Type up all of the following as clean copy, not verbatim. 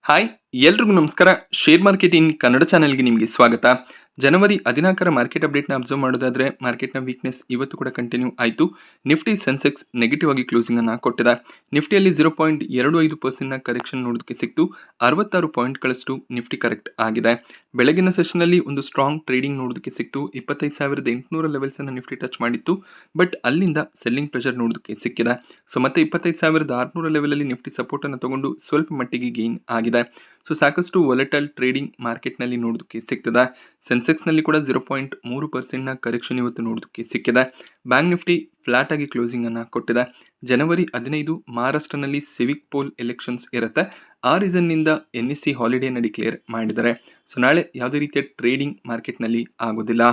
Hi ಎಲ್ರಿಗೂ ನಮಸ್ಕಾರ. Share market in Kannada ಚಾನೆಲ್ಗೆ ನಿಮಗೆ ಸ್ವಾಗತ. ಜನವರಿ 14ರ ಮಾರ್ಕೆಟ್ ಅಪ್ಡೇಟ್ನ ಅಬ್ಸರ್ವ್ ಮಾಡೋದಾದ್ರೆ ಮಾರ್ಕೆಟ್ನ ವೀಕ್ನೆಸ್ ಇವತ್ತು ಕೂಡ ಕಂಟಿನ್ಯೂ ಆಯಿತು. ನಿಫ್ಟಿ ಸೆನ್ಸೆಕ್ಸ್ ನೆಗೆಟಿವ್ ಆಗಿ ಕ್ಲೋಸಿಂಗ್ ಅನ್ನ ಕೊಟ್ಟಿದೆ. ನಿಫ್ಟಿಯಲ್ಲಿ 0.25% ಕರೆಕ್ಷನ್ ನೋಡೋದಕ್ಕೆ ಸಿಕ್ತು. 66 ಪಾಯಿಂಟ್ಗಳಷ್ಟು ನಿಫ್ಟಿ ಕರೆಕ್ಟ್ ಆಗಿದೆ. ಬೆಳಗಿನ ಸೆಷನ್ನಲ್ಲಿ ಒಂದು ಸ್ಟ್ರಾಂಗ್ ಟ್ರೇಡಿಂಗ್ ನೋಡೋದಕ್ಕೆ ಸಿಕ್ತು. 25,800 ಲೆವೆಲ್ಸ್ ಅನ್ನು ನಿಫ್ಟಿ ಟಚ್ ಮಾಡಿತ್ತು. ಬಟ್ ಅಲ್ಲಿಂದ ಸೆಲ್ಲಿಂಗ್ ಪ್ರೆಷರ್ ನೋಡೋದಕ್ಕೆ ಸಿಕ್ಕಿದೆ. ಸೊ ಮತ್ತೆ 25,600 ಲೆವೆಲಲ್ಲಿ ನಿಫ್ಟಿ ಸಪೋರ್ಟ್ ಅನ್ನು ತಗೊಂಡು ಸ್ವಲ್ಪ ಮಟ್ಟಿಗೆ ಗೇನ್ ಆಗಿದೆ. ಸೊ ಸಾಕಷ್ಟು ವಾಲಟೈಲ್ ಟ್ರೇಡಿಂಗ್ ಮಾರ್ಕೆಟ್ನಲ್ಲಿ ನೋಡೋದಕ್ಕೆ ಸಿಗ್ತದೆ. ಸೆನ್ಸೆಕ್ಸ್ನಲ್ಲಿ ಕೂಡ 0.3% ಕರೆಕ್ಷನ್ ಇವತ್ತು ನೋಡೋದಕ್ಕೆ ಸಿಕ್ಕಿದೆ. ಬ್ಯಾಂಕ್ ನಿಫ್ಟಿ ಫ್ಲಾಟ್ ಆಗಿ ಕ್ಲೋಸಿಂಗ್ ಅನ್ನ ಕೊಟ್ಟಿದೆ. ಜನವರಿ 15 ಮಹಾರಾಷ್ಟ್ರನಲ್ಲಿ ಸಿವಿಕ್ ಪೋಲ್ ಎಲೆಕ್ಷನ್ಸ್ ಇರುತ್ತೆ. ಆ ರೀಸನ್ನಿಂದ NSE ಹಾಲಿಡೇನ ಡಿಕ್ಲೇರ್ ಮಾಡಿದ್ದಾರೆ. ಸೊ ನಾಳೆ ಯಾವುದೇ ರೀತಿಯ ಟ್ರೇಡಿಂಗ್ ಮಾರ್ಕೆಟ್ನಲ್ಲಿ ಆಗೋದಿಲ್ಲ.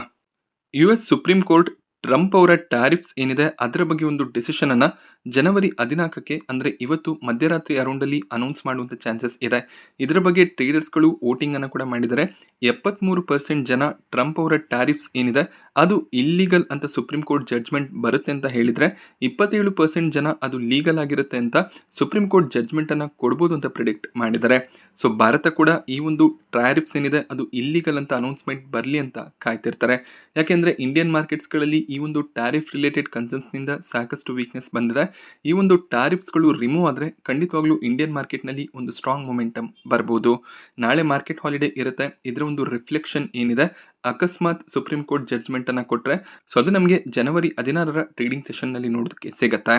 US ಸುಪ್ರೀಂ ಕೋರ್ಟ್ ಟ್ರಂಪ್ ಅವರ ಟ್ಯಾರಿಫ್ಸ್ ಏನಿದೆ ಅದರ ಬಗ್ಗೆ ಒಂದು ಡಿಸಿಷನ್ ಅನ್ನ ಜನವರಿ 14ಕ್ಕೆ ಅಂದ್ರೆ ಇವತ್ತು ಮಧ್ಯರಾತ್ರಿ ಅರೌಂಡ್ ಅಲ್ಲಿ ಅನೌನ್ಸ್ ಮಾಡುವಂತ ಚಾನ್ಸಸ್ ಇದೆ. ಇದರ ಬಗ್ಗೆ ಟ್ರೇಡರ್ಸ್ ಗಳು ವೋಟಿಂಗ್ ಅನ್ನ ಕೂಡ ಮಾಡಿದ್ದಾರೆ. 73% ಜನ ಟ್ರಂಪ್ ಅವರ ಟ್ಯಾರಿಫ್ಸ್ ಏನಿದೆ ಅದು ಇಲ್ಲಿಗಲ್ ಅಂತ ಸುಪ್ರೀಂ ಕೋರ್ಟ್ ಜಡ್ಜ್ಮೆಂಟ್ ಬರುತ್ತೆ ಅಂತ ಹೇಳಿದ್ರೆ, 27% ಜನ ಅದು ಲೀಗಲ್ ಆಗಿರುತ್ತೆ ಅಂತ ಸುಪ್ರೀಂ ಕೋರ್ಟ್ ಜಡ್ಜ್ಮೆಂಟ್ ಅನ್ನ ಕೊಡಬಹುದು ಅಂತ ಪ್ರಿಡಿಕ್ಟ್ ಮಾಡಿದ್ದಾರೆ. ಸೊ ಭಾರತ ಕೂಡ ಈ ಒಂದು ಟ್ಯಾರಿಫ್ಸ್ ಏನಿದೆ ಅದು ಇಲ್ಲಿಗಲ್ ಅಂತ ಅನೌನ್ಸ್ಮೆಂಟ್ ಬರಲಿ ಅಂತ ಕಾಯ್ತಿರ್ತಾರೆ. ಯಾಕೆಂದ್ರೆ ಇಂಡಿಯನ್ ಮಾರ್ಕೆಟ್ಸ್ ಗಳಲ್ಲಿ ಈ ಒಂದು ಟ್ಯಾರಿಫ್ ರಿಲೇಟೆಡ್ ಕನ್ಸರ್ನ್ಸ್ ನಿಂದ ಸಾಕಷ್ಟು ವೀಕ್ನೆಸ್ ಬಂದಿದೆ. ಈ ಒಂದು ಟ್ಯಾರಿಫ್ಸ್ ಗಳು ರಿಮೂವ್ ಆದ್ರೆ ಖಂಡಿತವಾಗ್ಲೂ ಇಂಡಿಯನ್ ಮಾರ್ಕೆಟ್ ನಲ್ಲಿ ಒಂದು ಸ್ಟ್ರಾಂಗ್ ಮೊಮೆಂಟಮ್ ಬರಬಹುದು. ನಾಳೆ ಮಾರ್ಕೆಟ್ ಹಾಲಿಡೇ ಇರುತ್ತೆ. ಇದರ ಒಂದು ರಿಫ್ಲೆಕ್ಷನ್ ಏನಿದೆ, ಅಕಸ್ಮಾತ್ ಸುಪ್ರೀಂ ಕೋರ್ಟ್ ಜಡ್ಜ್ಮೆಂಟ್ ಅನ್ನ ಕೊಟ್ರೆ ಸೊ ಅದು ನಮಗೆ ಜನವರಿ 16ರ ಟ್ರೇಡಿಂಗ್ ಸೆಷನ್ ನಲ್ಲಿ ನೋಡೋದಕ್ಕೆ ಸಿಗತ್ತೆ.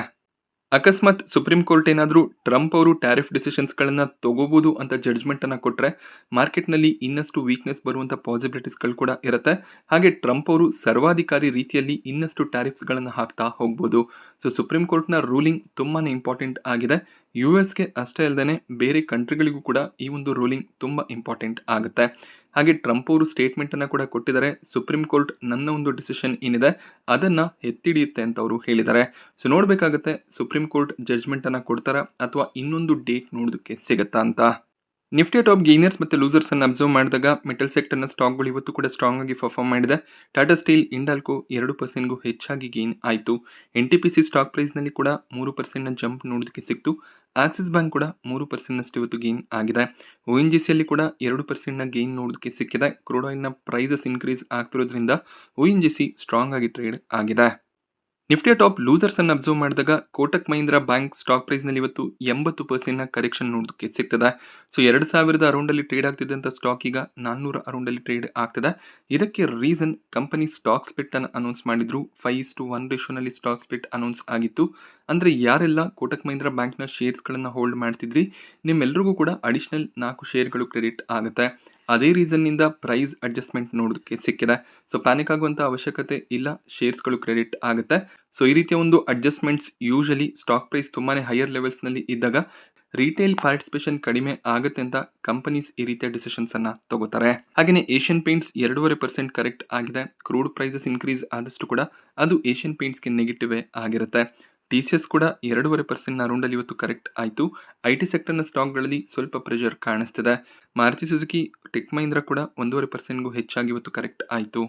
ಅಕಸ್ಮಾತ್ ಸುಪ್ರೀಂ ಕೋರ್ಟ್ ಏನಾದರೂ ಟ್ರಂಪ್ ಅವರು ಟ್ಯಾರಿಫ್ ಡಿಸಿಷನ್ಸ್ ಗಳನ್ನ ತಗೋಬಹುದು ಅಂತ ಜಡ್ಜ್ಮೆಂಟ್ ಅನ್ನ ಕೊಟ್ರೆ ಮಾರ್ಕೆಟ್ನಲ್ಲಿ ಇನ್ನಷ್ಟು ವೀಕ್ನೆಸ್ ಬರುವಂತ ಪಾಸಿಬಿಲಿಟೀಸ್ಗಳು ಕೂಡ ಇರುತ್ತೆ. ಹಾಗೆ ಟ್ರಂಪ್ ಅವರು ಸರ್ವಾಧಿಕಾರಿ ರೀತಿಯಲ್ಲಿ ಇನ್ನಷ್ಟು ಟ್ಯಾರಿಫ್ಸ್ ಗಳನ್ನ ಹಾಕ್ತಾ ಹೋಗ್ಬೋದು. ಸೊ ಸುಪ್ರೀಂ ಕೋರ್ಟ್ನ ರೂಲಿಂಗ್ ತುಂಬಾನೇ ಇಂಪಾರ್ಟೆಂಟ್ ಆಗಿದೆ. ಗೆ ಅಷ್ಟೇ ಅಲ್ಲದೆ ಬೇರೆ ಕಂಟ್ರಿಗಳಿಗೂ ಕೂಡ ಈ ಒಂದು ರೂಲಿಂಗ್ ತುಂಬಾ ಇಂಪಾರ್ಟೆಂಟ್ ಆಗುತ್ತೆ. ಹಾಗೆ ಟ್ರಂಪ್ ಅವರು ಸ್ಟೇಟ್ಮೆಂಟ್ ಅನ್ನ ಕೂಡ ಕೊಟ್ಟಿದ್ದಾರೆ. ಸುಪ್ರೀಂ ಕೋರ್ಟ್ ನನ್ನ ಒಂದು ಡಿಸಿಷನ್ ಏನಿದೆ ಅದನ್ನ ಎತ್ತಿಡಿಯುತ್ತೆ ಅಂತ ಅವರು ಹೇಳಿದ್ದಾರೆ. ಸೊ ನೋಡ್ಬೇಕಾಗತ್ತೆ ಸುಪ್ರೀಂ ಕೋರ್ಟ್ ಜಡ್ಜ್ಮೆಂಟ್ ಅನ್ನ ಕೊಡ್ತಾರಾ ಅಥವಾ ಇನ್ನೊಂದು ಡೇಟ್ ನೋಡೋದಕ್ಕೆ ಸಿಗತ್ತಾ ಅಂತ. ನಿಫ್ಟಿ ಟಾಪ್ ಗೇನರ್ಸ್ ಮತ್ತು ಲೂಸರ್ಸ್ ಅನ್ನು ಅಬ್ಸರ್ವ್ ಮಾಡಿದಾಗ ಮೆಟಲ್ ಸೆಕ್ಟರ್ನ ಸ್ಟಾಕ್ಗಳು ಇವತ್ತು ಕೂಡ ಸ್ಟ್ರಾಂಗ್ ಆಗಿ ಪರ್ಫಾರ್ಮ್ ಮಾಡಿದೆ. ಟಾಟಾ ಸ್ಟೀಲ್, ಇಂಡಾಲ್ಕೋ 2%ಗೂ ಹೆಚ್ಚಾಗಿ ಗೇನ್ ಆಯಿತು. NTPC ಸ್ಟಾಕ್ ಪ್ರೈಸ್ನಲ್ಲಿ ಕೂಡ 3% ಜಂಪ್ ನೋಡೋದಕ್ಕೆ ಸಿಕ್ತು. ಆಕ್ಸಿಸ್ ಬ್ಯಾಂಕ್ ಕೂಡ 3% ಇವತ್ತು ಗೇನ್ ಆಗಿದೆ. ONGCಯಲ್ಲಿ ಕೂಡ 2% ಗೇನ್ ನೋಡೋದಕ್ಕೆ ಸಿಕ್ಕಿದೆ. ಕ್ರೂಡ್ ಆಯಿಲ್ನ ಪ್ರೈಸಸ್ ಇನ್ಕ್ರೀಸ್ ಆಗ್ತಿರೋದ್ರಿಂದ ONGC ಸ್ಟ್ರಾಂಗ್ ಆಗಿ ಟ್ರೇಡ್ ಆಗಿದೆ. ನಿಫ್ಟಿಯ ಟಾಪ್ ಲೂಸರ್ಸ್ ಅನ್ನು ಅಬ್ಸರ್ವ್ ಮಾಡಿದಾಗ Kotak Mahindra bank stock price ನಲ್ಲಿ ಇವತ್ತು 80% ಕರೆಕ್ಷನ್ ನೋಡೋದಕ್ಕೆ ಸಿಗ್ತದೆ. ಸೊ 2000 ಅರೌಂಡ್ ಅಲ್ಲಿ ಟ್ರೇಡ್ ಆಗ್ತಿದ್ದಂತ ಸ್ಟಾಕ್ ಈಗ 400 ಅರೌಂಡ್ ಅಲ್ಲಿ ಟ್ರೇಡ್ ಆಗ್ತದೆ. ಇದಕ್ಕೆ ರೀಸನ್ ಕಂಪನಿ ಸ್ಟಾಕ್ ಸ್ಪ್ಲಿಟ್ ಅನ್ನು ಅನೌನ್ಸ್ ಮಾಡಿದ್ರು. 5:1 ರೇಷಿಯೋನಲ್ಲಿ ಸ್ಟಾಕ್ ಸ್ಪ್ಲಿಟ್ ಅನೌನ್ಸ್ ಆಗಿತ್ತು. ಅಂದ್ರೆ ಯಾರೆಲ್ಲ ಕೋಟಕ್ ಮಹೀಂದ್ರಾ ಬ್ಯಾಂಕ್ ನ ಶೇರ್ಸ್ ಗಳನ್ನ ಹೋಲ್ಡ್ ಮಾಡ್ತಿದ್ರಿ ನಿಮ್ಮೆಲ್ಲರಿಗೂ ಕೂಡ ಅಡಿಷನಲ್ 4 ಶೇರ್ಗಳು ಕ್ರೆಡಿಟ್ ಆಗುತ್ತೆ. ಅದೇ ರೀಸನ್ ನಿಂದ ಪ್ರೈಸ್ ಅಡ್ಜಸ್ಟ್ಮೆಂಟ್ ನೋಡೋದಕ್ಕೆ ಸಿಕ್ಕಿದೆ. ಸೊ ಪ್ಯಾನಿಕ್ ಆಗುವಂತ ಅವಶ್ಯಕತೆ ಇಲ್ಲ, ಶೇರ್ಸ್ಗಳು ಕ್ರೆಡಿಟ್ ಆಗುತ್ತೆ. ಸೊ ಈ ರೀತಿಯ ಒಂದು ಅಡ್ಜಸ್ಟ್ಮೆಂಟ್ಸ್ ಯೂಶಲಿ ಸ್ಟಾಕ್ ಪ್ರೈಸ್ ತುಂಬಾನೇ ಹೈಯರ್ ಲೆವೆಲ್ಸ್ ನಲ್ಲಿ ಇದ್ದಾಗ ರಿಟೇಲ್ ಪಾರ್ಟಿಸಿಪೇಷನ್ ಕಡಿಮೆ ಆಗುತ್ತೆ ಅಂತ ಕಂಪನೀಸ್ ಈ ರೀತಿಯ ಡಿಸಿಷನ್ಸ್ ಅನ್ನ ತಗೋತಾರೆ. ಹಾಗೆಯೇ ಏಷ್ಯನ್ ಪೇಂಟ್ಸ್ 2.5% ಕರೆಕ್ಟ್ ಆಗಿದೆ. ಕ್ರೂಡ್ ಪ್ರೈಸಸ್ ಇನ್ಕ್ರೀಸ್ ಆದಷ್ಟು ಕೂಡ ಅದು ಏಷ್ಯನ್ ಪೇಂಟ್ಸ್ಗೆ ನೆಗೆಟಿವ್ ಆಗಿರುತ್ತೆ. TCS ಕೂಡ 2.5% ಅರೌಂಡ್ ಅಲ್ಲಿ ಇವತ್ತು ಕರೆಕ್ಟ್ ಆಯಿತು. IT ಸೆಕ್ಟರ್ನ ಸ್ಟಾಕ್ಗಳಲ್ಲಿ ಸ್ವಲ್ಪ ಪ್ರೆಷರ್ ಕಾಣಿಸ್ತಿದೆ. ಮಾರುತಿ ಸುಜುಕಿ, ಟೆಕ್ ಮಹೀಂದ್ರಾ ಕೂಡ 1.5%ಗೂ ಹೆಚ್ಚಾಗಿ ಇವತ್ತು ಕರೆಕ್ಟ್ ಆಯಿತು.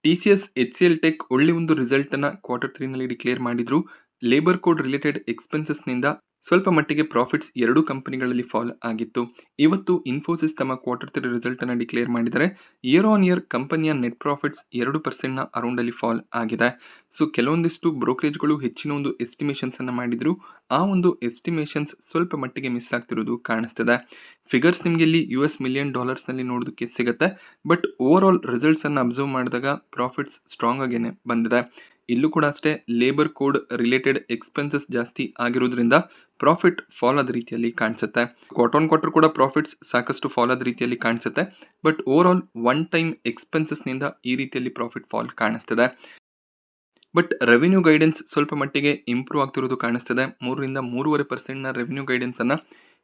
TCS, HCL ಟೆಕ್ ಒಳ್ಳೆ ಒಂದು ರಿಸಲ್ಟ್ ಅನ್ನ Q3 ನಲ್ಲಿ ಡಿಕ್ಲೇರ್ ಮಾಡಿದ್ರು. ಲೇಬರ್ ಕೋಡ್ ರಿಲೇಟೆಡ್ ಎಕ್ಸ್ಪೆನ್ಸಸ್ ನಿಂದ ಸ್ವಲ್ಪ ಮಟ್ಟಿಗೆ ಪ್ರಾಫಿಟ್ಸ್ ಎರಡೂ ಕಂಪನಿಗಳಲ್ಲಿ ಫಾಲ್ ಆಗಿತ್ತು. ಇವತ್ತು ಇನ್ಫೋಸಿಸ್ ತಮ್ಮ Q3 ರಿಸಲ್ಟ್ ಅನ್ನ ಡಿಕ್ಲೇರ್ ಮಾಡಿದರೆ ಇಯರ್ ಆನ್ ಇಯರ್ ಕಂಪನಿಯ ನೆಟ್ ಪ್ರಾಫಿಟ್ಸ್ 2% ಅರೌಂಡ್ ಅಲ್ಲಿ ಫಾಲ್ ಆಗಿದೆ. ಸೊ ಕೆಲವೊಂದಿಷ್ಟು ಬ್ರೋಕರೇಜ್ಗಳು ಹೆಚ್ಚಿನ ಒಂದು ಎಸ್ಟಿಮೇಷನ್ಸ್ ಅನ್ನ ಮಾಡಿದ್ರು. ಆ ಒಂದು ಎಸ್ಟಿಮೇಷನ್ಸ್ ಸ್ವಲ್ಪ ಮಟ್ಟಿಗೆ ಮಿಸ್ ಆಗ್ತಿರೋದು ಕಾಣಿಸ್ತಿದೆ. ಫಿಗರ್ಸ್ ನಿಮಗೆ ಇಲ್ಲಿ US $1 million ನಲ್ಲಿ ನೋಡೋದಕ್ಕೆ ಸಿಗುತ್ತೆ. ಬಟ್ ಓವರ್ ಆಲ್ ರಿಸಲ್ಟ್ಸ್ ಅನ್ನ ಅಬ್ಸರ್ವ್ ಮಾಡಿದಾಗ ಪ್ರಾಫಿಟ್ಸ್ ಸ್ಟ್ರಾಂಗ್ ಆಗೇನೆ ಬಂದಿದೆ. ಇಲ್ಲೂ ಕೂಡ ಅಷ್ಟೇ ಲೇಬರ್ ಕೋಡ್ ರಿಲೇಟೆಡ್ ಎಕ್ಸ್ಪೆನ್ಸಸ್ ಜಾಸ್ತಿ ಆಗಿರೋದ್ರಿಂದ ಪ್ರಾಫಿಟ್ ಫಾಲ್ ಆದ ರೀತಿಯಲ್ಲಿ ಕಾಣಿಸುತ್ತೆ. ಕ್ವಾರ್ಟರ್ ಕೂಡ ಪ್ರಾಫಿಟ್ಸ್ ಸಾಕಷ್ಟು ಫಾಲ್ ಆದ ರೀತಿಯಲ್ಲಿ ಕಾಣಿಸುತ್ತೆ. But over all one time expenses ನಿಂದ ಈ ರೀತಿಯಲ್ಲಿ ಪ್ರಾಫಿಟ್ ಫಾಲ್ ಕಾಣಿಸ್ತಿದೆ. ಬಟ್ ರೆವಿನ್ಯೂ ಗೈಡೆನ್ಸ್ ಸ್ವಲ್ಪ ಮಟ್ಟಿಗೆ ಇಂಪ್ರೂವ್ ಆಗ್ತಿರೋದು ಕಾಣಿಸ್ತಿದೆ. 3.5% ರೆವಿನ್ಯೂ ಗೈಡೆನ್ಸ್ ಅನ್ನ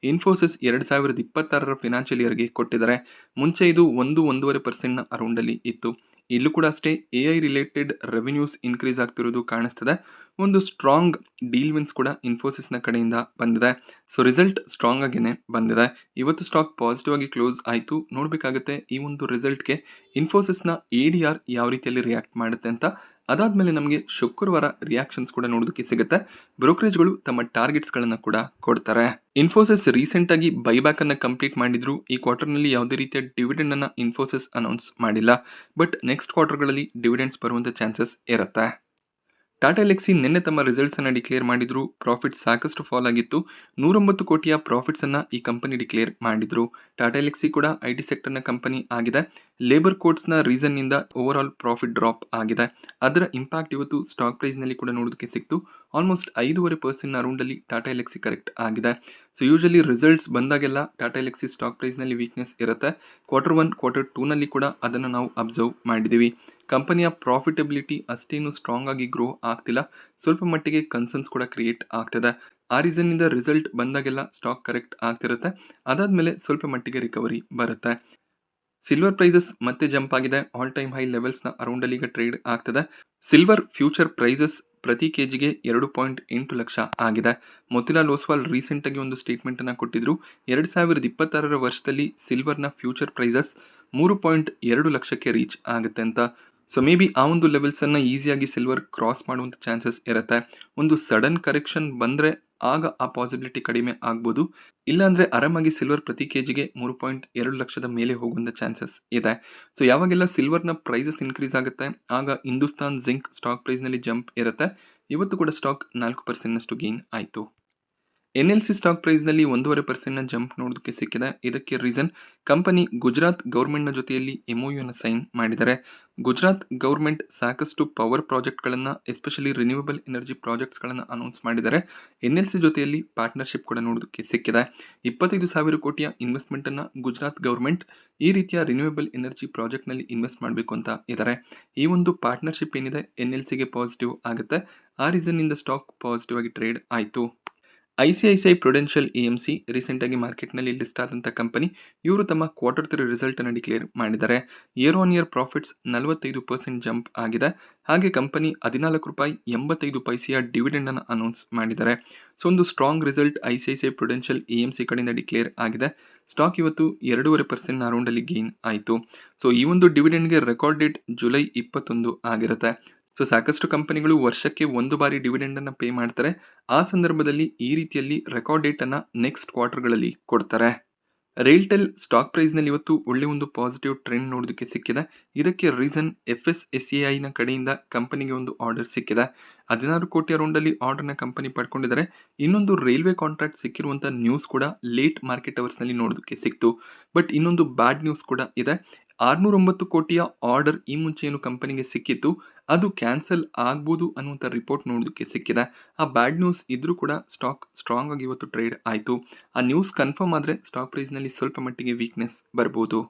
ಇನ್ಫೋಸಿಸ್ 2026ರ ಫಿನಾನ್ಷಿಯಲ್ ಇಯರ್ಗೆ ಕೊಟ್ಟಿದ್ದಾರೆ. ಮುಂಚೆ ಇದು 1.5% ಅರೌಂಡ್ ಅಲ್ಲಿ ಇತ್ತು. ಇಲ್ಲೂ ಕೂಡ ಅಷ್ಟೇ AI ರಿಲೇಟೆಡ್ ರೆವಿನ್ಯೂಸ್ ಇನ್ಕ್ರೀಸ್ ಆಗ್ತಿರೋದು ಕಾಣಿಸ್ತಿದೆ. ಒಂದು ಸ್ಟ್ರಾಂಗ್ ಡೀಲ್ ವಿನ್ಸ್ ಕೂಡ ಇನ್ಫೋಸಿಸ್ನ ಕಡೆಯಿಂದ ಬಂದಿದೆ. ಸೊ ರಿಸಲ್ಟ್ ಸ್ಟ್ರಾಂಗ್ ಆಗಿನೇ ಬಂದಿದೆ. ಇವತ್ತು ಸ್ಟಾಕ್ ಪಾಸಿಟಿವ್ ಆಗಿ ಕ್ಲೋಸ್ ಆಯಿತು. ನೋಡಬೇಕಾಗುತ್ತೆ ಈ ಒಂದು ರಿಸಲ್ಟ್ಗೆ ಇನ್ಫೋಸಿಸ್ನ ADR ಯಾವ ರೀತಿಯಲ್ಲಿ ರಿಯಾಕ್ಟ್ ಮಾಡುತ್ತೆ ಅಂತ. ಅದಾದ್ಮೇಲೆ ನಮಗೆ ಶುಕ್ರವಾರ ರಿಯಾಕ್ಷನ್ಸ್ ಕೂಡ ನೋಡೋದಕ್ಕೆ ಸಿಗುತ್ತೆ. ಬ್ರೋಕರೇಜ್ಗಳು ತಮ್ಮ ಟಾರ್ಗೆಟ್ಸ್ಗಳನ್ನು ಕೂಡ ಕೊಡ್ತಾರೆ. ಇನ್ಫೋಸಿಸ್ ರೀಸೆಂಟ್ ಆಗಿ ಬೈಬ್ಯಾಕ್ ಅನ್ನ ಕಂಪ್ಲೀಟ್ ಮಾಡಿದ್ರು. ಈ ಕ್ವಾರ್ಟರ್ನಲ್ಲಿ ಯಾವುದೇ ರೀತಿಯ ಡಿವಿಡೆಂಡ್ ಅನ್ನ ಇನ್ಫೋಸಿಸ್ ಅನೌನ್ಸ್ ಮಾಡಿಲ್ಲ. ಬಟ್ ನೆಕ್ಸ್ಟ್ ಕ್ವಾರ್ಟರ್ಗಳಲ್ಲಿ ಡಿವಿಡೆಂಡ್ಸ್ ಬರುವಂತ ಚಾನ್ಸಸ್ ಇರುತ್ತೆ. ಟಾಟಾ ಎಲ್ಕ್ಸಿ ನಿನ್ನೆ ತಮ್ಮ ರಿಸಲ್ಟ್ಸ್ ಅನ್ನ ಡಿಕ್ಲೇರ್ ಮಾಡಿದ್ರು. ಪ್ರಾಫಿಟ್ ಸಾಕಷ್ಟು ಫಾಲ್ ಆಗಿತ್ತು. 109 ಕೋಟಿಯ ಪ್ರಾಫಿಟ್ಸ್ ಅನ್ನ ಈ ಕಂಪನಿ ಡಿಕ್ಲೇರ್ ಮಾಡಿದ್ರು. ಟಾಟಾ ಎಲ್ಕ್ಸಿ ಕೂಡ ಐಟಿ ಸೆಕ್ಟರ್ ನ ಕಂಪನಿ ಆಗಿದೆ. ಲೇಬರ್ ಕೋಡ್ಸ್ ನ ರೀಸನ್ ನಿಂದ ಓವರ್ ಆಲ್ ಪ್ರಾಫಿಟ್ ಡ್ರಾಪ್ ಆಗಿದೆ. ಅದರ ಇಂಪ್ಯಾಕ್ಟ್ ಇವತ್ತು ಸ್ಟಾಕ್ ಪ್ರೈಸ್ ನಲ್ಲಿ ಕೂಡ ನೋಡೋದಕ್ಕೆ ಸಿಕ್ತು. ಆಲ್ಮೋಸ್ಟ್ 5.5% ಅರೌಂಡ್ ಅಲ್ಲಿ ಟಾಟಾ ಎಲ್ಕ್ಸಿ ಕರೆಕ್ಟ್ ಆಗಿದೆ. ಸೊ ಯೂಶಲಿ ರಿಸಲ್ಟ್ಸ್ ಬಂದಾಗೆಲ್ಲ ಟಾಟಾ ಎಲ್ಕ್ಸಿ ಸ್ಟಾಕ್ ಪ್ರೈಸ್ ನಲ್ಲಿ ವೀಕ್ನೆಸ್ ಇರುತ್ತೆ. Q1, Q2 ನಲ್ಲಿ ಕೂಡ ಅದನ್ನು ನಾವು ಅಬ್ಸರ್ವ್ ಮಾಡಿದೀವಿ. ಕಂಪನಿಯ ಪ್ರಾಫಿಟಬಿಲಿಟಿ ಅಷ್ಟೇನು ಸ್ಟ್ರಾಂಗ್ ಆಗಿ ಗ್ರೋ ಆಗ್ತಿಲ್ಲ. ಸ್ವಲ್ಪ ಮಟ್ಟಿಗೆ ಕನ್ಸರ್ನ್ಸ್ ಕೂಡ ಕ್ರಿಯೇಟ್ ಆಗ್ತಿದೆ. ಆ ರೀಸನ್ ನಿಂದ ರಿಸಲ್ಟ್ ಬಂದಾಗೆಲ್ಲ ಸ್ಟಾಕ್ ಕರೆಕ್ಟ್ ಆಗ್ತಿರುತ್ತೆ. ಅದಾದ್ಮೇಲೆ ಸ್ವಲ್ಪ ಮಟ್ಟಿಗೆ ರಿಕವರಿ ಬರುತ್ತೆ. ಸಿಲ್ವರ್ ಪ್ರೈಸಸ್ ಮತ್ತೆ ಜಂಪ್ ಆಗಿದೆ. ಆಲ್ ಟೈಮ್ ಹೈ ಲೆವೆಲ್ಸ್ ನ ಅರೌಂಡ್ ಅಲ್ಲಿ ಈಗ ಟ್ರೇಡ್ ಆಗ್ತದೆ. ಸಿಲ್ವರ್ ಫ್ಯೂಚರ್ ಪ್ರೈಸಸ್ ಪ್ರತಿ ಕೆಜಿಗೆ 2.8 ಲಕ್ಷ ಆಗಿದೆ. ಮೋತಿಲಾಲ್ ಓಸ್ವಾಲ್ ರೀಸೆಂಟ್ ಆಗಿ ಒಂದು ಸ್ಟೇಟ್ಮೆಂಟ್ ಅನ್ನ ಕೊಟ್ಟಿದ್ರು. 2026 ವರ್ಷದಲ್ಲಿ ಸಿಲ್ವರ್ನ ಫ್ಯೂಚರ್ ಪ್ರೈಸಸ್ 3.2 ಲಕ್ಷಕ್ಕೆ ರೀಚ್ ಆಗುತ್ತೆ ಅಂತ. ಸೊ ಮೇ ಬಿ ಆ ಒಂದು ಲೆವೆಲ್ಸ್ ಅನ್ನ ಈಸಿಯಾಗಿ ಸಿಲ್ವರ್ ಕ್ರಾಸ್ ಮಾಡುವಂತ ಚಾನ್ಸಸ್ ಇರುತ್ತೆ. ಒಂದು ಸಡನ್ ಕರೆಕ್ಷನ್ ಬಂದ್ರೆ ಆಗ ಆ ಪಾಸಿಬಿಲಿಟಿ ಕಡಿಮೆ ಆಗ್ಬೋದು. ಇಲ್ಲಾಂದ್ರೆ ಆರಾಮಾಗಿ ಸಿಲ್ವರ್ ಪ್ರತಿ ಕೆಜಿಗೆ 3.2 ಲಕ್ಷದ ಮೇಲೆ ಹೋಗುವಂತ ಚಾನ್ಸಸ್ ಇದೆ. ಸೊ ಯಾವಾಗೆಲ್ಲ ಸಿಲ್ವರ್ನ ಪ್ರೈಸಸ್ ಇನ್ಕ್ರೀಸ್ ಆಗುತ್ತೆ ಆಗ ಹಿಂದೂಸ್ತಾನ್ ಜಿಂಕ್ ಸ್ಟಾಕ್ ಪ್ರೈಸ್ ನಲ್ಲಿ ಜಂಪ್ ಇರುತ್ತೆ. ಇವತ್ತು ಕೂಡ ಸ್ಟಾಕ್ 4% ನಷ್ಟು ಗೇನ್ ಆಯಿತು. NLC ಸ್ಟಾಕ್ ಪ್ರೈಸ್ ನಲ್ಲಿ 1.5% ನ ಜಂಪ್ ನೋಡೋದಕ್ಕೆ ಸಿಕ್ಕಿದೆ. ಇದಕ್ಕೆ ರೀಸನ್ ಕಂಪನಿ ಗುಜರಾತ್ ಗೌರ್ಮೆಂಟ್ ನ ಜೊತೆಯಲ್ಲಿ MOU ನ ಸೈನ್ ಮಾಡಿದ್ದಾರೆ. ಗುಜರಾತ್ ಗೌರ್ಮೆಂಟ್ ಸಾಕಷ್ಟು ಪವರ್ ಪ್ರಾಜೆಕ್ಟ್ ಗಳನ್ನ ಎಸ್ಪೆಷಲಿ ರಿನ್ಯೂವಬಲ್ ಎನರ್ಜಿ ಪ್ರಾಜೆಕ್ಟ್ಸ್ ಗಳನ್ನ ಅನೌನ್ಸ್ ಮಾಡಿದ್ದಾರೆ. NLC ಜೊತೆಯಲ್ಲಿ ಪಾರ್ಟ್ನರ್ಶಿಪ್ ಕೂಡ ನೋಡೋದಕ್ಕೆ ಸಿಕ್ಕಿದೆ. 25,000 ಕೋಟಿಯ ಇನ್ವೆಸ್ಟ್ಮೆಂಟ್ ಅನ್ನ ಗುಜರಾತ್ ಗೌರ್ಮೆಂಟ್ ಈ ರೀತಿಯ ರಿನ್ಯೂವಬಲ್ ಎನರ್ಜಿ ಪ್ರಾಜೆಕ್ಟ್ ನಲ್ಲಿ ಇನ್ವೆಸ್ಟ್ ಮಾಡಬೇಕು ಅಂತ ಇದ್ದಾರೆ. ಈ ಒಂದು ಪಾರ್ಟ್ನರ್ಶಿಪ್ ಏನಿದೆ NLC ಗೆ ಪಾಸಿಟಿವ್ ಆಗುತ್ತೆ. ಆ ರೀಸನ್ ನಿಂದ ಸ್ಟಾಕ್ ಪಾಸಿಟಿವ್ ಆಗಿ ಟ್ರೇಡ್ ಆಯಿತು. ICICI ಪ್ರುಡೆನ್ಷಿಯಲ್ AMC ರೀಸೆಂಟ್ ಆಗಿ ಮಾರ್ಕೆಟ್ ನಲ್ಲಿ ಲಿಸ್ಟ್ ಆದಂತ ಕಂಪನಿ. ಇವರು ತಮ್ಮ Q3 ರಿಸಲ್ಟ್ ಅನ್ನು ಡಿಕ್ಲೇರ್ ಮಾಡಿದ್ದಾರೆ. Year on year profits 45% jump ಆಗಿದೆ. ಹಾಗೆ ಕಂಪನಿ ₹14.85 ಡಿವಿಡೆಂಡ್ ಅನ್ನು ಅನೌನ್ಸ್ ಮಾಡಿದ್ದಾರೆ. ಸೊ ಒಂದು strong result ICICI Prudential AMC ಕಡೆಯಿಂದ ಡಿಕ್ಲೇರ್ ಆಗಿದೆ. ಸ್ಟಾಕ್ ಇವತ್ತು 2.5% ಅರೌಂಡ್ ಅಲ್ಲಿ ಗೇನ್ ಆಯಿತು. ಸೊ ಈ ಒಂದು ಡಿವಿಡೆಂಡ್ಗೆ ರೆಕಾರ್ಡ್ ಡೇಟ್ ಜುಲೈ 21 ಆಗಿರುತ್ತೆ. ಸೊ ಸಾಕಷ್ಟು ಕಂಪನಿಗಳು ವರ್ಷಕ್ಕೆ ಒಂದು ಬಾರಿ ಡಿವಿಡೆಂಡ್ ಅನ್ನ ಪೇ ಮಾಡ್ತಾರೆ. ಆ ಸಂದರ್ಭದಲ್ಲಿ ಈ ರೀತಿಯಲ್ಲಿ ರೆಕಾರ್ಡ್ ಡೇಟ್ ಅನ್ನ ನೆಕ್ಸ್ಟ್ ಕ್ವಾರ್ಟರ್ಗಳಲ್ಲಿ ಕೊಡ್ತಾರೆ. ರೈಲ್ಟೆಲ್ ಸ್ಟಾಕ್ ಪ್ರೈಸ್ ನಲ್ಲಿ ಇವತ್ತು ಒಳ್ಳೆ ಒಂದು ಪಾಸಿಟಿವ್ ಟ್ರೆಂಡ್ ನೋಡೋದಕ್ಕೆ ಸಿಕ್ಕಿದೆ. ಇದಕ್ಕೆ ರೀಸನ್ FSSAI ನ ಕಡೆಯಿಂದ ಕಂಪನಿಗೆ ಒಂದು ಆರ್ಡರ್ ಸಿಕ್ಕಿದೆ. 16 ಕೋಟಿ ಅರೌಂಡ್ ಅಲ್ಲಿ ಆರ್ಡರ್ ನ ಕಂಪನಿ ಪಡ್ಕೊಂಡಿದ್ದಾರೆ. ಇನ್ನೊಂದು ರೈಲ್ವೆ ಕಾಂಟ್ರಾಕ್ಟ್ ಸಿಕ್ಕಿರುವಂತ ನ್ಯೂಸ್ ಕೂಡ ಲೇಟ್ ಮಾರ್ಕೆಟ್ ಅವರ್ಸ್ ನಲ್ಲಿ ನೋಡೋದಕ್ಕೆ ಸಿಕ್ತು. ಬಟ್ ಇನ್ನೊಂದು ಬ್ಯಾಡ್ ನ್ಯೂಸ್ ಕೂಡ ಇದೆ. 609 ಕೋಟಿಯ ಆರ್ಡರ್ ಈ ಮುಂಚೆ ಏನು ಕಂಪನಿಗೆ ಸಿಕ್ಕಿತ್ತು ಅದು ಕ್ಯಾನ್ಸಲ್ ಆಗ್ಬೋದು ಅನ್ನುವಂಥ ರಿಪೋರ್ಟ್ ನೋಡೋದಕ್ಕೆ ಸಿಕ್ಕಿದೆ. ಆ ಬ್ಯಾಡ್ ನ್ಯೂಸ್ ಇದ್ರೂ ಕೂಡ ಸ್ಟಾಕ್ ಸ್ಟ್ರಾಂಗ್ ಆಗಿ ಇವತ್ತು ಟ್ರೇಡ್ ಆಯಿತು. ಆ ನ್ಯೂಸ್ ಕನ್ಫರ್ಮ್ ಆದರೆ ಸ್ಟಾಕ್ ಪ್ರೈಸ್ನಲ್ಲಿ ಸ್ವಲ್ಪ ಮಟ್ಟಿಗೆ ವೀಕ್ನೆಸ್ ಬರ್ಬೋದು.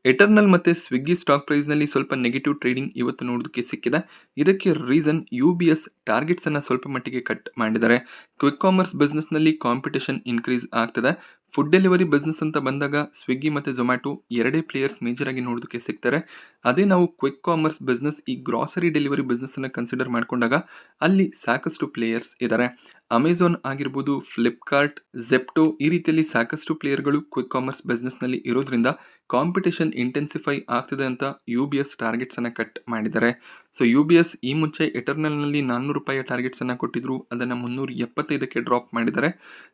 ಎಟರ್ನಲ್ ಮತ್ತೆ ಸ್ವಿಗ್ಗಿ ಸ್ಟಾಕ್ ಪ್ರೈಸ್ ನಲ್ಲಿ ಸ್ವಲ್ಪ ನೆಗೆಟಿವ್ ಟ್ರೇಡಿಂಗ್ ಇವತ್ತು ನೋಡೋದಕ್ಕೆ ಸಿಕ್ಕಿದೆ. ಇದಕ್ಕೆ ರೀಸನ್ UBS ಟಾರ್ಗೆಟ್ಸ್ ಅನ್ನ ಸ್ವಲ್ಪ ಮಟ್ಟಿಗೆ ಕಟ್ ಮಾಡಿದ್ದಾರೆ. ಕ್ವಿಕ್ ಕಾಮರ್ಸ್ ಬಿಸ್ನೆಸ್ ನಲ್ಲಿ ಕಾಂಪಿಟೇಷನ್ ಇನ್ಕ್ರೀಸ್ ಆಗ್ತದೆ. ಫುಡ್ ಡೆಲಿವರಿ ಬಿಸ್ನೆಸ್ ಅಂತ ಬಂದಾಗ ಸ್ವಿಗ್ಗಿ ಮತ್ತೆ ಝೊಮ್ಯಾಟೊ ಎರಡೇ ಪ್ಲೇಯರ್ಸ್ ಮೇಜರ್ ಆಗಿ ನೋಡೋದಕ್ಕೆ ಸಿಗ್ತಾರೆ. ಅದೇ ನಾವು ಕ್ವಿಕ್ ಕಾಮರ್ಸ್ ಬಿಸ್ನೆಸ್ ಈ ಗ್ರಾಸರಿ ಡೆಲಿವರಿ ಬಿಸ್ನೆಸ್ ಅನ್ನ ಕನ್ಸಿಡರ್ ಮಾಡ್ಕೊಂಡಾಗ ಅಲ್ಲಿ ಸಾಕಷ್ಟು ಪ್ಲೇಯರ್ಸ್ ಇದ್ದಾರೆ. ಅಮೆಝಾನ್ ಆಗಿರ್ಬೋದು, ಫ್ಲಿಪ್ಕಾರ್ಟ್, ಝೆಪ್ಟೋ ಈ ರೀತಿಯಲ್ಲಿ ಸಾಕಷ್ಟು ಪ್ಲೇಯರ್ಗಳು ಕ್ವಿಕ್ ಕಾಮರ್ಸ್ ಬಿಸ್ನೆಸ್ ನಲ್ಲಿ ಇರೋದ್ರಿಂದ ಕಾಂಪಿಟೇಷನ್ ಇಂಟೆನ್ಸಿಫೈ ಆಗ್ತಿದೆ ಅಂತ UBS ಟಾರ್ಗೆಟ್ಸ್ ಅನ್ನ ಕಟ್ ಮಾಡಿದ್ದಾರೆ. ಸೊ UBS ಈ ಮುಂಚೆ ಎಟರ್ನಲ್ ನಲ್ಲಿ ₹400 ಟಾರ್ಗೆಟ್ಸ್ ಅನ್ನ ಕೊಟ್ಟಿದ್ರು. ಅದನ್ನ 375ಕ್ಕೆ ಡ್ರಾಪ್ ಮಾಡಿದ್ದಾರೆ.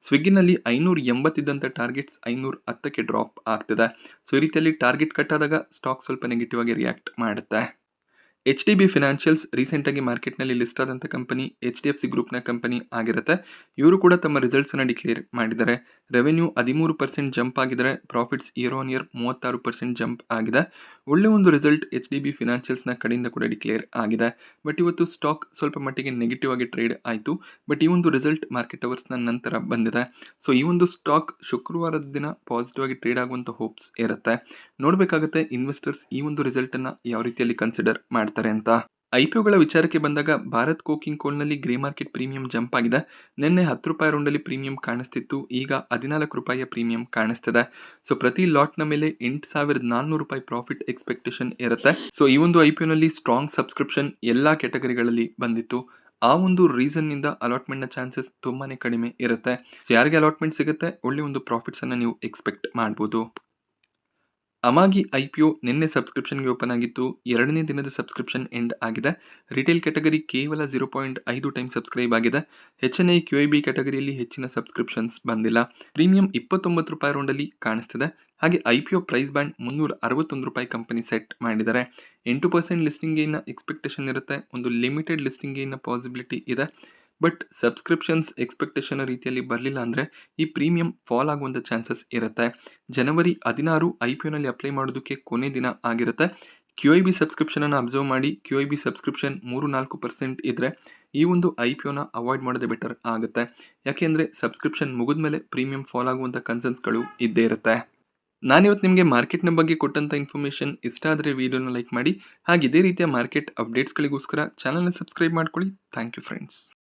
ಸ್ವಿಗ್ಗಿನಲ್ಲಿ 580 ಇದ್ದಂತ ಟಾರ್ಗೆಟ್ಸ್ 510ಕ್ಕೆ ಡ್ರಾಪ್ ಆಗ್ತಿದೆ. ಸೊ ಈ ರೀತಿಯಲ್ಲಿ ಟಾರ್ಗೆಟ್ ಕಟ್ ಆದಾಗ ಸ್ಟಾಕ್ ಸ್ವಲ್ಪ ನೆಗೆಟಿವ್ ಆಗಿ ರಿಯಾಕ್ಟ್ ಮಾಡುತ್ತೆ. HDB ಫಿನಾನ್ಷಿಯಲ್ಸ್ ರೀಸೆಂಟ್ ಆಗಿ ಮಾರ್ಕೆಟ್ ನಲ್ಲಿ ಲಿಸ್ಟ್ ಆದಂತ ಕಂಪನಿ HDFC ಗ್ರೂಪ್ ನ ಕಂಪನಿ ಆಗಿರುತ್ತೆ. ಇವರು ಕೂಡ ತಮ್ಮ ರಿಸಲ್ಟ್ಸ್ ಅನ್ನ ಡಿಕ್ಲೇರ್ ಮಾಡಿದ್ದಾರೆ. ರೆವೆನ್ಯೂ 13% ಜಂಪ್ ಆಗಿದ್ದಾರೆ. Profits year on year 36% jump ಆಗಿದೆ. ಒಳ್ಳೆ ಒಂದು ರಿಸಲ್ಟ್ HDB ಫಿನಾನ್ಷಿಯಲ್ಸ್ ನ ಕಡೆಯಿಂದ ಕೂಡ ಡಿಕ್ಲೇರ್ ಆಗಿದೆ. ಬಟ್ ಇವತ್ತು ಸ್ಟಾಕ್ ಸ್ವಲ್ಪ ಮಟ್ಟಿಗೆ ನೆಗೆಟಿವ್ ಆಗಿ ಟ್ರೇಡ್ ಆಯಿತು. ಬಟ್ ಈ ಒಂದು ರಿಸಲ್ಟ್ ಮಾರ್ಕೆಟ್ ಅವರ್ಸ್ ನ ನಂತರ ಬಂದಿದೆ. ಸೊ ಈ ಒಂದು ಸ್ಟಾಕ್ ಶುಕ್ರವಾರದ ದಿನ ಪಾಸಿಟಿವ್ ಆಗಿ ಟ್ರೇಡ್ ಆಗುವಂತ ಹೋಪ್ಸ್ ಇರುತ್ತೆ. ನೋಡಬೇಕಾಗುತ್ತೆ ಇನ್ವೆಸ್ಟರ್ಸ್ ಈ ಒಂದು ರಿಸಲ್ಟ್ ಅನ್ನ ಯಾವ ರೀತಿಯಲ್ಲಿ ಕನ್ಸಿಡರ್ ಮಾಡ್ತಾರೆ ಅಂತ. IPOಗಳ ವಿಚಾರಕ್ಕೆ ಬಂದಾಗ ಭಾರತ್ ಕೋಕಿಂಗ್ ಕೋಲ್ ನಲ್ಲಿ ಗ್ರೇ ಮಾರ್ಕೆಟ್ ಪ್ರೀಮಿಯಂ ಜಂಪ್ ಆಗಿದೆ. ನಿನ್ನೆ ₹10 ರೌಂಡ್ ಅಲ್ಲಿ ಪ್ರೀಮಿಯಂ ಕಾಣಿಸ್ತಿತ್ತು. ಈಗ ₹14 ಪ್ರೀಮಿಯಂ ಕಾಣಿಸ್ತಿದೆ. ಸೊ ಪ್ರತಿ ಲಾಟ್ ನ ಮೇಲೆ ₹8,400 ಪ್ರಾಫಿಟ್ ಎಕ್ಸ್ಪೆಕ್ಟೇಷನ್ ಇರುತ್ತೆ. ಸೊ ಈ ಒಂದು IPO ನಲ್ಲಿ ಸ್ಟ್ರಾಂಗ್ ಸಬ್ಸ್ಕ್ರಿಪ್ಷನ್ ಎಲ್ಲಾ ಕ್ಯಾಟಗರಿಗಳಲ್ಲಿ ಬಂದಿತ್ತು. ಆ ಒಂದು ರೀಸನ್ ನಿಂದ ಅಲಾಟ್ಮೆಂಟ್ ನ ಚಾನ್ಸಸ್ ತುಂಬಾನೇ ಕಡಿಮೆ ಇರುತ್ತೆ. ಸೊ ಯಾರಿಗೆ ಅಲಾಟ್ಮೆಂಟ್ ಸಿಗುತ್ತೆ ಒಳ್ಳೆ ಒಂದು ಪ್ರಾಫಿಟ್ಸ್ ಅನ್ನ ನೀವು ಎಕ್ಸ್ಪೆಕ್ಟ್ ಮಾಡಬಹುದು. ಅಮಾಗಿ ಐಪಿಒ ನಿನ್ನೆ ಸಬ್ಸ್ಕ್ರಿಪ್ಷನ್ಗೆ ಓಪನ್ ಆಗಿತ್ತು. 2ನೇ ದಿನದ ಸಬ್ಸ್ಕ್ರಿಪ್ಷನ್ ಎಂಡ್ ಆಗಿದೆ. ರಿಟೇಲ್ ಕ್ಯಾಟಗರಿ ಕೇವಲ 0.5 ಟೈಮ್ ಸಬ್ಸ್ಕ್ರೈಬ್ ಆಗಿದೆ. HNI QIB ಕ್ಯಾಟಗರಿಯಲ್ಲಿ ಹೆಚ್ಚಿನ ಸಬ್ಸ್ಕ್ರಿಪ್ಷನ್ಸ್ ಬಂದಿಲ್ಲ. ಪ್ರೀಮಿಯಂ ₹29 ರೌಂಡಲ್ಲಿ ಕಾಣಿಸ್ತಿದೆ. ಹಾಗೆ IPO price band ₹361 company set ಮಾಡಿದ್ದಾರೆ. 8% ಲಿಸ್ಟಿಂಗ್ ಗೇನ್ನ ಎಕ್ಸ್ಪೆಕ್ಟೇಷನ್ ಇರುತ್ತೆ. ಒಂದು ಲಿಮಿಟೆಡ್ ಲಿಸ್ಟಿಂಗ್ ಗೇನ್ನ ಪಾಸಿಬಿಲಿಟಿ ಇದೆ. ಬಟ್ ಸಬ್ಸ್ಕ್ರಿಪ್ಷನ್ಸ್ ಎಕ್ಸ್ಪೆಕ್ಟೇಷನ್ ರೀತಿಯಲ್ಲಿ ಬರಲಿಲ್ಲ ಅಂದರೆ ಈ ಪ್ರೀಮಿಯಂ ಫಾಲ್ ಆಗುವಂಥ ಚಾನ್ಸಸ್ ಇರುತ್ತೆ. ಜನವರಿ 16 ಐಪಿಒನಲ್ಲಿ ಅಪ್ಲೈ ಮಾಡೋದಕ್ಕೆ ಕೊನೆ ದಿನ ಆಗಿರುತ್ತೆ. QIB ಸಬ್ಸ್ಕ್ರಿಪ್ಷನನ್ನು ಅಬ್ಸರ್ವ್ ಮಾಡಿ. QIB ಸಬ್ಸ್ಕ್ರಿಪ್ಷನ್ 3-4% ಇದ್ದರೆ ಈ ಒಂದು ಐಪಿಒನ ಅವಾಯ್ಡ್ ಮಾಡೋದೇ ಬೆಟರ್ ಆಗುತ್ತೆ. ಯಾಕೆಂದರೆ ಸಬ್ಸ್ಕ್ರಿಪ್ಷನ್ ಮುಗಿದ್ಮೇಲೆ ಪ್ರೀಮಿಯಂ ಫಾಲ್ ಆಗುವಂಥ ಕನ್ಸರ್ನ್ಸ್ಗಳು ಇದ್ದೇ ಇರುತ್ತೆ. ನಾನಿವತ್ತು ನಿಮಗೆ ಮಾರ್ಕೆಟ್ನ ಬಗ್ಗೆ ಕೊಟ್ಟಂಥ ಇನ್ಫಾರ್ಮೇಷನ್ ಇಷ್ಟ ಆದರೆ ವಿಡಿಯೋನ ಲೈಕ್ ಮಾಡಿ. ಹಾಗೆ ಇದೇ ರೀತಿಯ ಮಾರ್ಕೆಟ್ ಅಪ್ಡೇಟ್ಸ್ಗಳಿಗೋಸ್ಕರ ಚಾನಲ್ನ ಸಬ್ಸ್ಕ್ರೈಬ್ ಮಾಡ್ಕೊಳ್ಳಿ. Thank you friends.